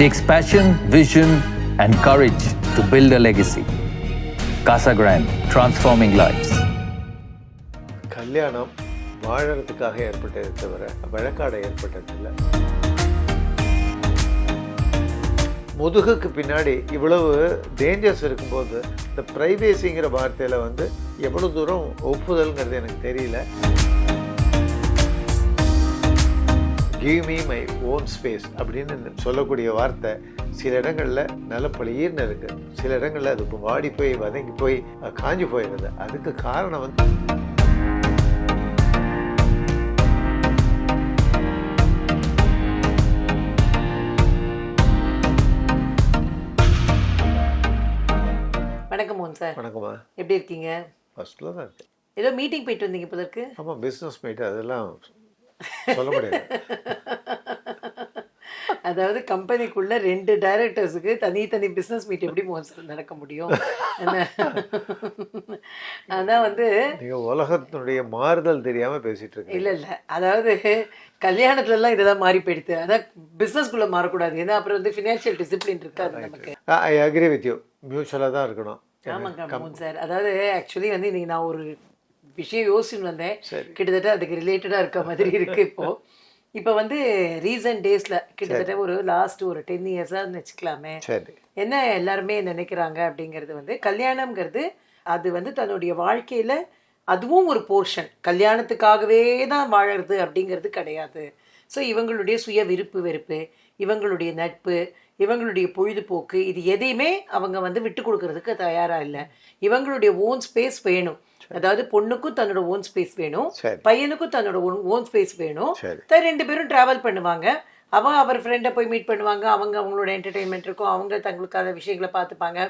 It takes passion, vision, and courage to build a legacy. Casa Grande, transforming lives. கல்யாணம் வாழறதுக்காக ஏற்பட்டதை தவிர வழக்காட ஏற்பட்டதில்லை. முதுகுக்கு பின்னாடி இவ்வளவு டேஞ்சர்ஸ் இருக்கும்போது இந்த ப்ரைவேசிங்கிற வார்த்தையில் எவ்வளோ தூரம் ஒப்புதல்ங்கிறது எனக்கு தெரியல. Give me my own space அப்படின்னு சொல்லக்கூடிய வார்த்தை சில இடங்களில் நல்ல பளிர்னு இருக்குது, சில இடங்களில் அது வாடி போய் வதங்கி போய் காஞ்சி போயிடுது. அதுக்கு காரணம் வணக்கம் மோகன் சார். வணக்கம்மா. எப்படி இருக்கீங்க? ஃபர்ஸ்ட்டில் தான் இருக்கு. ஏதோ மீட்டிங் போயிட்டு வந்தீங்க இப்போ இருக்கு. ஆமாம், பிஸ்னஸ் மீட், அதெல்லாம் சொல்ல முடியாது. அதாவது கம்பெனிக்குள்ள 2 டைரக்டர்ஸுக்கு தனி பிஸ்னஸ் மீட் எப்படி மோகன் சார் நடக்க முடியும்? அதான் நீங்கள் உலகத்தினுடைய மாறுதல் தெரியாமல் பேசிகிட்டு இருக்கீங்க. இல்லை அதாவது கல்யாணத்துலலாம் இதெல்லாம் மாறி போயிடுது. அதான் பிஸ்னஸ்குள்ளே மாறக்கூடாது. ஏன்னா அப்புறம் ஃபினான்ஷியல் டிசிப்ளின் இருக்காது நமக்கு. I agree with you. மியூச்சுவலாக தான் இருக்கணும். ஆமாங்க மோகன் சார். அதாவது ஆக்சுவலி இன்னைக்கு நான் ஒரு விஷயம் யோசிச்சுன்னு வந்தேன். கிட்டத்தட்ட அதுக்கு ரிலேட்டடாக இருக்க மாதிரி இருக்குது. இப்போ ரீசன்ட் டேஸில் கிட்டத்தட்ட ஒரு லாஸ்ட் ஒரு 10 இயர்ஸாக வச்சுக்கலாமே, என்ன எல்லாருமே நினைக்கிறாங்க அப்படிங்கிறது கல்யாணம்ங்கிறது அது தன்னுடைய வாழ்க்கையில் அதுவும் ஒரு போர்ஷன். கல்யாணத்துக்காகவே தான் வாழறது அப்படிங்கிறது கிடையாது. ஸோ இவங்களுடைய சுய விருப்பு வெறுப்பு, இவங்களுடைய நட்பு, இவங்களுடைய பொழுதுபோக்கு, இது எதையுமே அவங்க விட்டு கொடுக்கறதுக்கு தயாராக இல்லை. இவங்களுடைய ஓன் ஸ்பேஸ் வேணும். அதாவது பொண்ணுக்கும் தன்னோட ஓன் ஸ்பேஸ் வேணும், பையனுக்கும் தன்னோட ஓன் ஸ்பேஸ் வேணும். 2 பேரும் டிராவல் பண்ணுவாங்க. அவர் ஃப்ரெண்டை போய் மீட் பண்ணுவாங்க, அவங்க அவங்களோட என்டர்டெயின்மெண்ட் இருக்கும், அவங்க தங்களுக்கான விஷயங்களை பார்த்துப்பாங்க,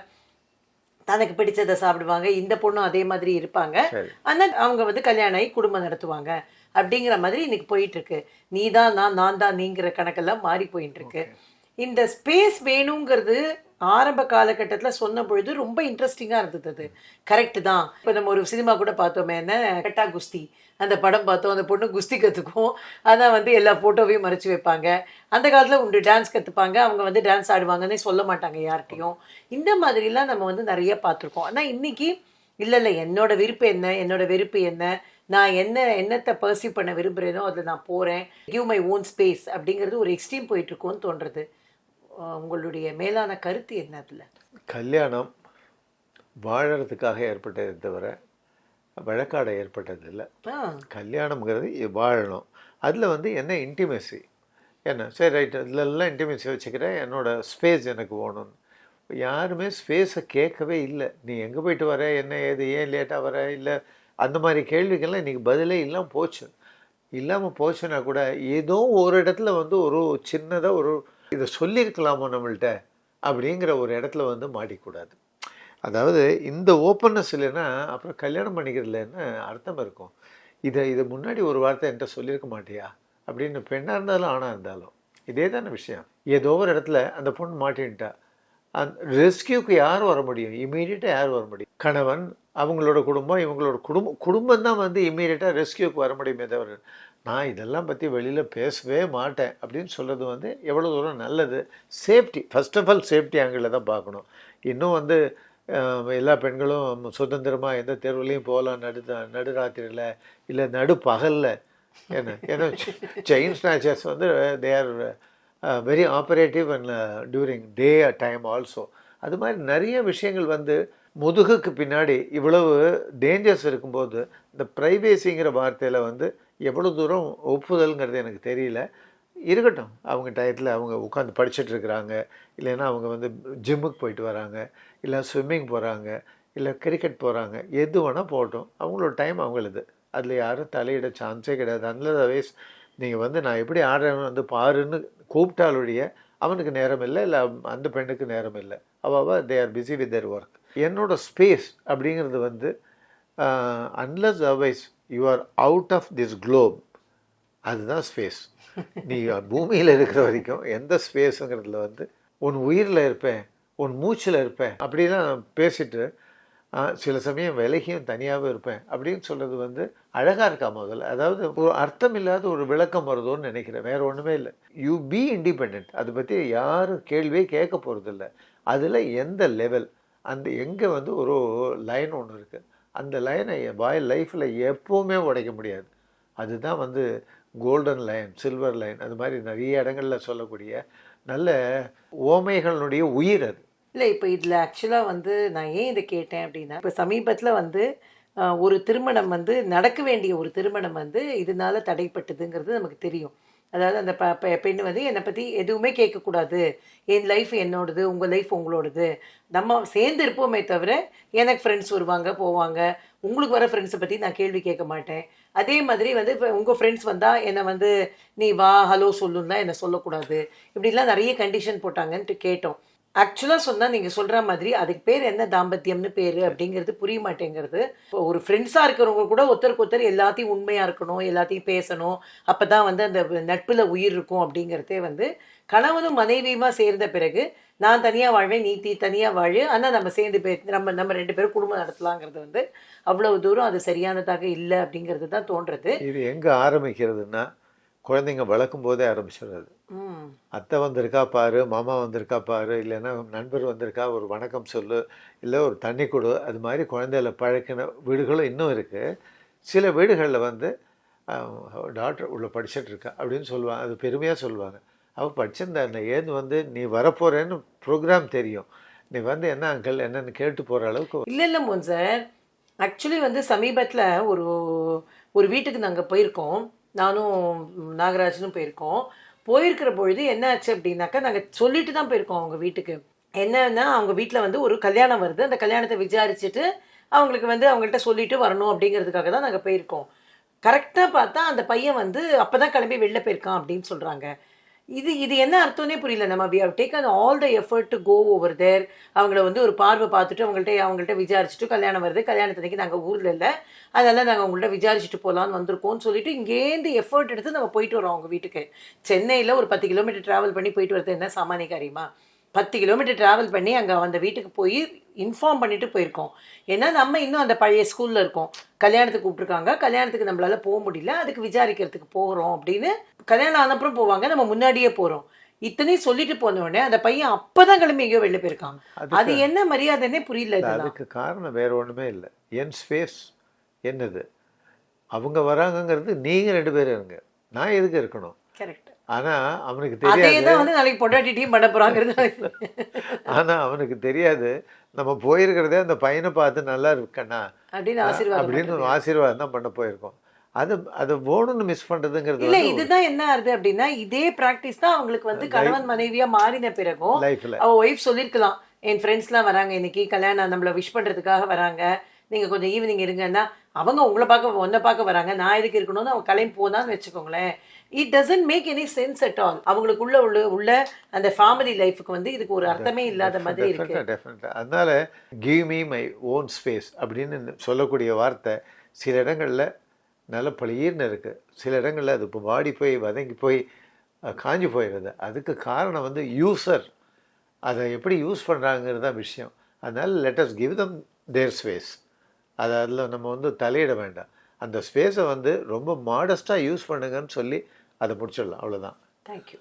தனக்கு பிடிச்சதை சாப்பிடுவாங்க. இந்த பொண்ணும் அதே மாதிரி இருப்பாங்க. ஆனால் அவங்க கல்யாணம் ஆகி குடும்பம் நடத்துவாங்க அப்படிங்கிற மாதிரி இன்னைக்கு போயிட்டு இருக்கு. நீ தான் நான் தான் நீங்கிற கணக்கெல்லாம் மாறி போயிட்டு இருக்கு. இந்த ஸ்பேஸ் வேணுங்கிறது ஆரம்ப காலகட்டத்தில் சொன்ன பொழுது ரொம்ப இன்ட்ரெஸ்டிங்காக இருந்தது. அது கரெக்டு தான். இப்போ நம்ம ஒரு சினிமா கூட பார்த்தோமே, என்ன கட்டா குஸ்தி, அந்த படம் பார்த்தோம். அந்த பொண்ணு குஸ்தி கற்றுக்கும், ஆனால் எல்லா ஃபோட்டோவையும் மறைச்சி வைப்பாங்க. அந்த காலத்தில் உண்டு டான்ஸ் கற்றுப்பாங்க, அவங்க டான்ஸ் ஆடுவாங்கன்னே சொல்ல மாட்டாங்க யார்கிட்டையும். இந்த மாதிரிலாம் நம்ம நிறைய பார்த்துருக்கோம். ஆனால் இன்னைக்கு இல்லை என்னோட விருப்பு என்ன, என்னோட வெறுப்பு என்ன, நான் என்னத்தை பர்சீவ் பண்ண விரும்புகிறேனோ அதில் நான் போகிறேன், கிவ் மை ஓன் ஸ்பேஸ் அப்படிங்கிறது ஒரு எக்ஸ்ட்ரீம் போயிட்டுருக்கோன்னு தோன்றுறது. உங்களுடைய மேலான கருத்து என்ன? அதில் கல்யாணம் வாழறதுக்காக ஏற்பட்டதை தவிர வழக்காட ஏற்பட்டதில்லை. கல்யாணம்ங்கிறது வாழணும். அதில் என்ன இன்டிமெசி என்ன, சரி ரைட், இதிலெல்லாம் இன்டிமெசி வச்சுக்கிறேன், என்னோடய ஸ்பேஸ் எனக்கு வேணும்னு. யாருமே ஸ்பேஸை கேட்கவே இல்லை. நீ எங்கே போயிட்டு வர, என்ன ஏது, ஏன் லேட்டாக வர, இல்லை அந்த மாதிரி கேள்விகள்லாம் இன்றைக்கி பதிலே இல்லாமல் போச்சுன்னா கூட ஏதோ ஒரு இடத்துல ஒரு சின்னதாக ஒரு இதை சொல்லியிருக்கலாமோ நம்மள்கிட்ட அப்படிங்கிற ஒரு இடத்துல மாட்டிக்கூடாது. அதாவது இந்த ஓப்பன்னஸ் இல்லைன்னா அப்புறம் கல்யாணம் பண்ணிக்கிறதுலன்னு அர்த்தம் இருக்கும். இதை முன்னாடி ஒரு வார்த்தை என்கிட்ட சொல்லியிருக்க மாட்டியா அப்படின்னு, பெண்ணாக இருந்தாலும் ஆணாக இருந்தாலும் இதே தானே விஷயம். ஏதோ ஒரு இடத்துல அந்த பொண்ணு மாட்டின்ட்டா, அந்த ரெஸ்கியூக்கு யார் வர முடியும்? இம்மீடியட்டாக யார் வர முடியும்? கணவன், அவங்களோட குடும்பம், இவங்களோட குடும்பம் தான் இம்மீடியட்டாக ரெஸ்கியூக்கு வர முடியுமே தவிர நான் இதெல்லாம் பற்றி வெளியில் பேசவே மாட்டேன் அப்படின்னு சொல்கிறது எவ்வளோ தூரம் நல்லது? Safety, first of all safety ஆங்கிளில் தான் பார்க்கணும். இன்னும் எல்லா பெண்களும் சுதந்திரமாக எந்த தெருவுலையும் போகலாம், நடுராத்திரியில் இல்லை நடு பகலில். ஏன்னா chain snatchers they are very operative and during day time also. அது மாதிரி நிறைய விஷயங்கள் முதுகுக்கு பின்னாடி இவ்வளவு டேஞ்சர்ஸ் இருக்கும்போது இந்த ப்ரைவேசிங்கிற வார்த்தையில் எவ்வளோ தூரம் ஒப்புதல்ங்கிறது எனக்கு தெரியல. இருக்கட்டும், அவங்க டயத்தில் அவங்க உட்காந்து படிச்சுட்டு இருக்கிறாங்க, இல்லைன்னா அவங்க ஜிம்முக்கு போயிட்டு வராங்க, இல்லை ஸ்விம்மிங் போகிறாங்க, இல்லை கிரிக்கெட் போகிறாங்க, எது வேணால் போகட்டும், அவங்களோட டைம் அவங்களது. அதில் யாரும் தலையிட சான்ஸே கிடையாது. அதர்வைஸ் நீங்கள் நான் எப்படி ஆடுறேன்னு பாருன்னு கூப்பிட்டாலுடைய அவனுக்கு நேரம் இல்லை, இல்லை அந்த பெண்ணுக்கு நேரம் இல்லை. They are busy with their work. என்னோட ஸ்பேஸ் அப்படிங்கிறது unless otherwise you are out of this globe, அதுதான் ஸ்பேஸ். நீ பூமியில் இருக்கிற வரைக்கும் எந்த ஸ்பேஸுங்கிறதுல உன் உயிரில் இருப்பேன், உன் மூச்சில் இருப்பேன் அப்படிலாம் பேசிட்டு சில சமயம் விலகியும் தனியாகவே இருப்பேன் அப்படின்னு சொல்கிறது வந்து அழகாக இருக்கா முதல்ல. அதாவது ஒரு அர்த்தம் இல்லாத ஒரு விளக்கம் வருதோன்னு நினைக்கிறேன், வேறு ஒன்றுமே இல்லை. யூ பி இண்டிபெண்ட், அதை பற்றி யாரும் கேள்வியே கேட்க போகிறதில்ல. அதில் எந்த லெவல், அந்த எங்கே வந்து ஒரு லைன் ஒன்று இருக்குது, அந்த லைனை லைஃப்பில் எப்போவுமே உடைக்க முடியாது. அதுதான் வந்து கோல்டன் லைன், சில்வர் லைன், அது மாதிரி நிறைய இடங்களில் சொல்லக்கூடிய நல்ல ஓமைகளுடைய உயிர் அது. இல்லை, இப்போ இதில் ஆக்சுவலாக வந்து நான் ஏன் இதை கேட்டேன் அப்படின்னா, இப்போ சமீபத்தில் வந்து ஒரு திருமணம் வந்து நடக்க வேண்டிய ஒரு திருமணம் வந்து இதனால தடைப்பட்டதுங்கிறது நமக்கு தெரியும். அதாவது அந்த பெண் வந்து என்னை பற்றி எதுவுமே கேட்கக்கூடாது, என் லைஃப் என்னோடது, உங்கள் லைஃப் உங்களோடது, நம்ம சேர்ந்து இருப்போமே தவிர எனக்கு ஃப்ரெண்ட்ஸ் வருவாங்க போவாங்க, உங்களுக்கு வர ஃப்ரெண்ட்ஸை பற்றி நான் கேள்வி கேட்க மாட்டேன். அதே மாதிரி வந்து இப்போ உங்கள் ஃப்ரெண்ட்ஸ் வந்தால் என்னை வந்து நீ வா ஹலோ சொல்லுன்னா என்னை சொல்லக்கூடாது, இப்படிலாம் நிறைய கண்டிஷன் போட்டாங்கன்ட்டு கேட்டோம். ஆக்சுவலாக சொன்னால் நீங்கள் சொல்கிற மாதிரி அதுக்கு பேர் என்ன தாம்பத்தியம்னு பேர் அப்படிங்கிறது புரிய மாட்டேங்கிறது. இப்போ ஒரு ஃப்ரெண்ட்ஸாக இருக்கிறவங்க கூட ஒருத்தருக்கு ஒருத்தர் எல்லாத்தையும் உண்மையாக இருக்கணும், எல்லாத்தையும் பேசணும், அப்போ தான் வந்து அந்த நட்பில் உயிர் இருக்கும் அப்படிங்கிறதே வந்து கணவனும் மனைவியுமா சேர்ந்த பிறகு நான் தனியாக வாழ்வேன், நீ தனியாக வாழு, ஆனால் நம்ம சேர்ந்து நம்ம 2 பேரும் குடும்பம் நடத்தலாங்கிறது வந்து அவ்வளவு தூரம் அது சரியானதாக இல்லை அப்படிங்கிறது தான் தோன்றுறது. இது எங்கே ஆரம்பிக்கிறதுன்னா குழந்தைங்க வளர்க்கும் போதே ஆரம்பிச்சிடுறது. அத்தை வந்திருக்கா பாரு, மாமா வந்திருக்கா பாரு, இல்லைன்னா நண்பர் வந்திருக்கா ஒரு வணக்கம் சொல்லு, இல்லை ஒரு தண்ணி கொடு, அது மாதிரி குழந்தைகளை பழக்கின வீடுகளும் இன்னும் இருக்குது. சில வீடுகளில் வந்து டாக்டர் உள்ள படிச்சுட்டு இருக்கா அப்படின்னு சொல்லுவாங்க, அது பெருமையாக சொல்லுவாங்க. அவள் படிச்சிருந்தா என்ன, ஏது வந்து நீ வரப்போகிறேன்னு ப்ரோக்ராம் தெரியும், நீ வந்து என்ன அங்கிள் என்னன்னு கேட்டு போகிற அளவுக்கு. இல்லை மோன் சார், ஆக்சுவலி வந்து சமீபத்தில் ஒரு வீட்டுக்கு நாங்கள் போயிருக்கோம், நானும் நாகராஜனும் போயிருக்கிற பொழுது என்ன ஆச்சு அப்படின்னாக்கா, நாங்கள் சொல்லிட்டு தான் போயிருக்கோம் அவங்க வீட்டுக்கு. என்னன்னா அவங்க வீட்டில் வந்து ஒரு கல்யாணம் வருது, அந்த கல்யாணத்தை விசாரிச்சுட்டு அவங்களுக்கு வந்து அவங்கள்ட்ட சொல்லிட்டு வரணும் அப்படிங்கிறதுக்காக தான் நாங்கள் போயிருக்கோம். கரெக்டாக பார்த்தா அந்த பையன் வந்து அப்போ தான் கிளம்பி வெளில போயிருக்கான் அப்படின்னு சொல்கிறாங்க. இது என்ன அர்த்தம்னே புரியல. நம்ம we have taken all the effort to go over there, அவங்கள வந்து ஒரு பார்வை பார்த்துட்டு அவங்கள்ட்ட விசாரிச்சுட்டு கல்யாணம் வருது, கல்யாணத்துக்கு நாங்கள் ஊரில் இல்லை, அதெல்லாம் நாங்கள் அவங்கள்ட்ட விசாரிச்சுட்டு போகலான்னு வந்திருக்கோம்னு சொல்லிட்டு இங்கேருந்து எஃபர்ட் எடுத்து நம்ம போயிட்டு வரோம் அவங்க வீட்டுக்கு. சென்னையில் ஒரு 10 கிலோமீட்டர் ட்ராவல் பண்ணி போயிட்டு வரது என்ன சாமானிய காரியமா? 10 கிலோமீட்டர் ட்ராவல் பண்ணி அங்கே அந்த வீட்டுக்கு போய் இன்ஃபார்ம் பண்ணிட்டு போயிருக்கோம். ஏன்னா நம்ம இன்னும் அந்த பழைய ஸ்கூலில் இருக்கோம், கல்யாணத்துக்கு கூப்பிட்ருக்காங்க, கல்யாணத்துக்கு நம்மளால போக முடியல, அதுக்கு விசாரிக்கிறதுக்கு போகிறோம் அப்படின்னு. கல்யாணம் ஆனப்புறம் போவாங்க, நம்ம முன்னாடியே போகிறோம். இத்தனையும் சொல்லிட்டு போன உடனே அந்த பையன் அப்போதான் கிளம்பி எங்கேயோ வெளில போயிருக்காங்க. அது என்ன மரியாதைன்னே புரியல. அதுக்கு காரணம் வேற ஒன்றுமே இல்லை, என் ஸ்பேஸ் என்னது, அவங்க வராங்கங்கிறது நீங்கள் 2 பேரும் இருங்க, நான் எதுக்கு இருக்கணும். கரெக்ட். ஆனால் அவனுக்கு தெரியாது வந்து நாளைக்கு பொண்டாட்டியும் பண்ண போகிறாங்கிறது. ஆனால் அவனுக்கு தெரியாது நம்ம போயிருக்கிறதே அந்த பையனை பார்த்து நல்லா இருக்கண்ணா அப்படின்னு ஆசீர்வாதம் தான் பண்ண போயிருக்கோம். அது போகணும்னு மிஸ் பண்ணுறதுங்கிறது இல்லை. இதுதான் என்ன ஆகுது அப்படின்னா, இதே ப்ராக்டிஸ் தான் அவங்களுக்கு வந்து கணவன் மனைவியாக மாறின பிறகும் லைஃப்பில் அவள் ஒய்ஃப் சொல்லியிருக்கலாம், என் ஃப்ரெண்ட்ஸ்லாம் வராங்க இன்னைக்கு கல்யாணம் நம்மளை விஷ் பண்ணுறதுக்காக வராங்க, நீங்கள் கொஞ்சம் ஈவினிங் இருங்கன்னா, அவங்க உங்களை ஒன்றை பார்க்க வராங்க, நான் எதுக்கு இருக்கணும்னு அவங்க கிளம்பி போனான்னு வச்சுக்கோங்களேன். It doesn't make any sense at all. அவங்களுக்குள்ள உள்ள அந்த ஃபேமிலி லைஃபுக்கு வந்து இதுக்கு ஒரு அர்த்தமே இல்லாத மாதிரி இருக்கு. டெஃபினட்டாக. அதனால give me my own space அப்படின்னு சொல்லக்கூடிய வார்த்தை சில இடங்களில் நல்ல பளிர்னு இருக்குது, சில இடங்களில் அது இப்போ வாடி போய் வதங்கி போய் காஞ்சி போயிடுது. அதுக்கு காரணம் வந்து யூசர் அதை எப்படி யூஸ் பண்ணுறாங்கிறது தான் விஷயம். அதனால் லெட் அஸ் கிவ் தம் தேர் ஸ்பேஸ். அதில் நம்ம வந்து தலையிட வேண்டாம். அந்த ஸ்பேஸை வந்து ரொம்ப மாடஸ்ட்டாக யூஸ் பண்ணுங்கன்னு சொல்லி அதை முடிச்சிடலாம், அவ்வளோதான். தேங்க்யூ.